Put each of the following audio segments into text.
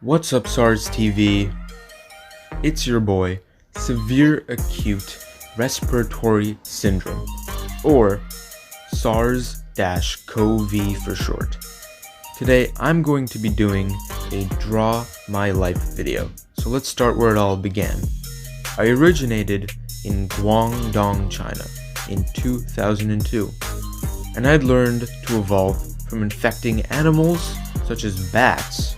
What's up, SARS TV? It's your boy, Severe Acute Respiratory Syndrome, or SARS-CoV for short. Today, I'm going to be doing a Draw My Life video. So let's start where it all began. I originated in Guangdong, China in 2002, and I'd learned to evolve from infecting animals, such as bats,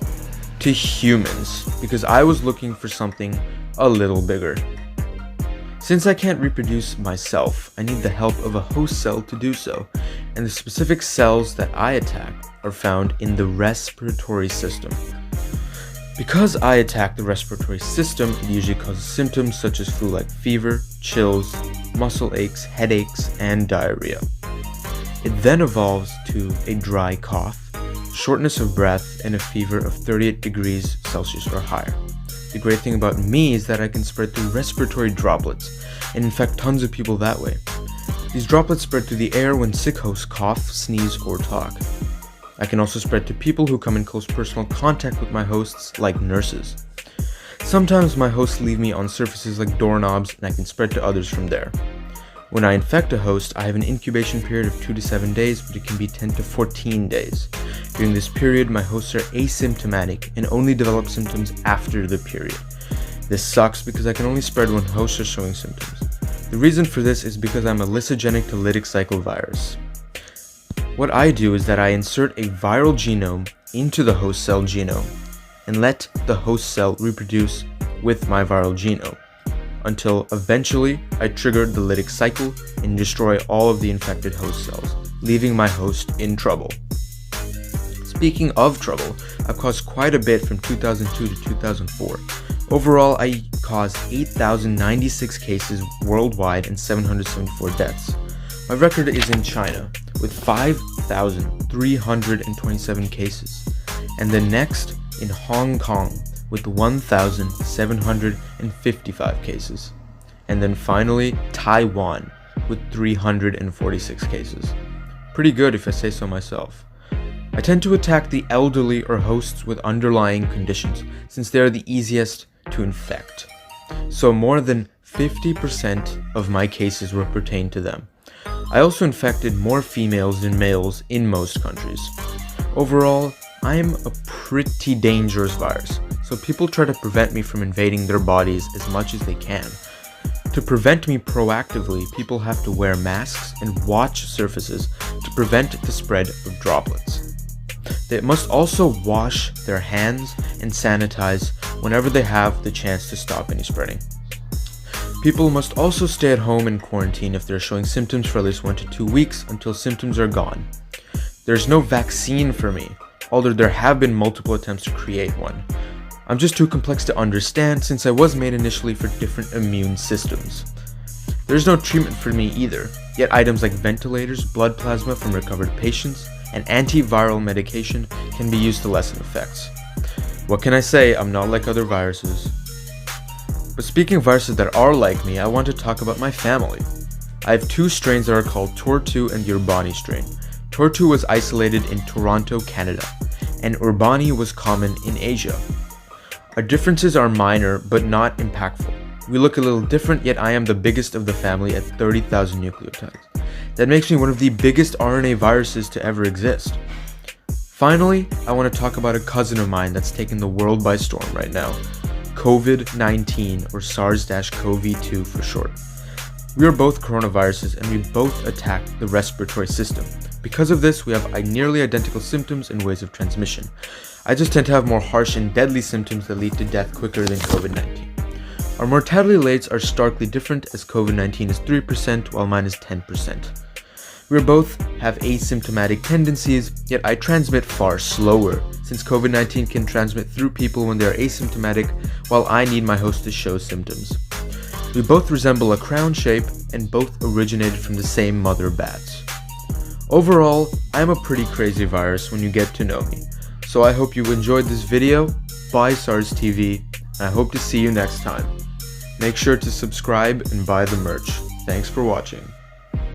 to humans because I was looking for something a little bigger. Since I can't reproduce myself, I need the help of a host cell to do so, and the specific cells that I attack are found in the respiratory system. Because I attack the respiratory system, it usually causes symptoms such as flu-like fever, chills, muscle aches, headaches, and diarrhea. It then evolves to a dry cough, shortness of breath, and a fever of 38 degrees Celsius or higher. The great thing about me is that I can spread through respiratory droplets and infect tons of people that way. These droplets spread through the air when sick hosts cough, sneeze, or talk. I can also spread to people who come in close personal contact with my hosts, like nurses. Sometimes my hosts leave me on surfaces like doorknobs, and I can spread to others from there. When I infect a host, I have an incubation period of 2 to 7 days, but it can be 10 to 14 days. During this period, my hosts are asymptomatic and only develop symptoms after the period. This sucks because I can only spread when hosts are showing symptoms. The reason for this is because I'm a lysogenic to lytic cycle virus. What I do is that I insert a viral genome into the host cell genome and let the host cell reproduce with my viral genome, until eventually I trigger the lytic cycle and destroy all of the infected host cells, leaving my host in trouble. Speaking of trouble, I've caused quite a bit from 2002 to 2004. Overall, I caused 8,096 cases worldwide and 774 deaths. My record is in China, with 5,327 cases, and the next in Hong Kong, with 1,755 cases, and then finally Taiwan with 346 cases. Pretty good if I say so myself. I tend to attack the elderly or hosts with underlying conditions since they are the easiest to infect. So more than 50% of my cases were pertained to them. I also infected more females than males in most countries. Overall, I am a pretty dangerous virus, so people try to prevent me from invading their bodies as much as they can. To prevent me proactively, people have to wear masks and watch surfaces to prevent the spread of droplets. They must also wash their hands and sanitize whenever they have the chance to stop any spreading. People must also stay at home and quarantine if they're showing symptoms for at least 1 to 2 weeks until symptoms are gone. There's no vaccine for me, although there have been multiple attempts to create one. I'm just too complex to understand since I was made initially for different immune systems. There's no treatment for me either, yet items like ventilators, blood plasma from recovered patients, and antiviral medication can be used to lessen effects. What can I say? I'm not like other viruses. But speaking of viruses that are like me, I want to talk about my family. I have 2 strains that are called Tor2 and the Urbani strain. Tor2 was isolated in Toronto, Canada, and Urbani was common in Asia. Our differences are minor but not impactful. We look a little different, yet I am the biggest of the family at 30,000 nucleotides. That makes me one of the biggest RNA viruses to ever exist. Finally, I want to talk about a cousin of mine that's taken the world by storm right now, COVID-19, or SARS-CoV-2 for short. We are both coronaviruses and we both attack the respiratory system. Because of this, we have nearly identical symptoms and ways of transmission. I just tend to have more harsh and deadly symptoms that lead to death quicker than COVID-19. Our mortality rates are starkly different, as COVID-19 is 3% while mine is 10%. We both have asymptomatic tendencies, yet I transmit far slower, since COVID-19 can transmit through people when they are asymptomatic, while I need my host to show symptoms. We both resemble a crown shape and both originated from the same mother bats. Overall, I am a pretty crazy virus when you get to know me. So I hope you enjoyed this video. Bye SARS TV, and I hope to see you next time. Make sure to subscribe and buy the merch. Thanks for watching.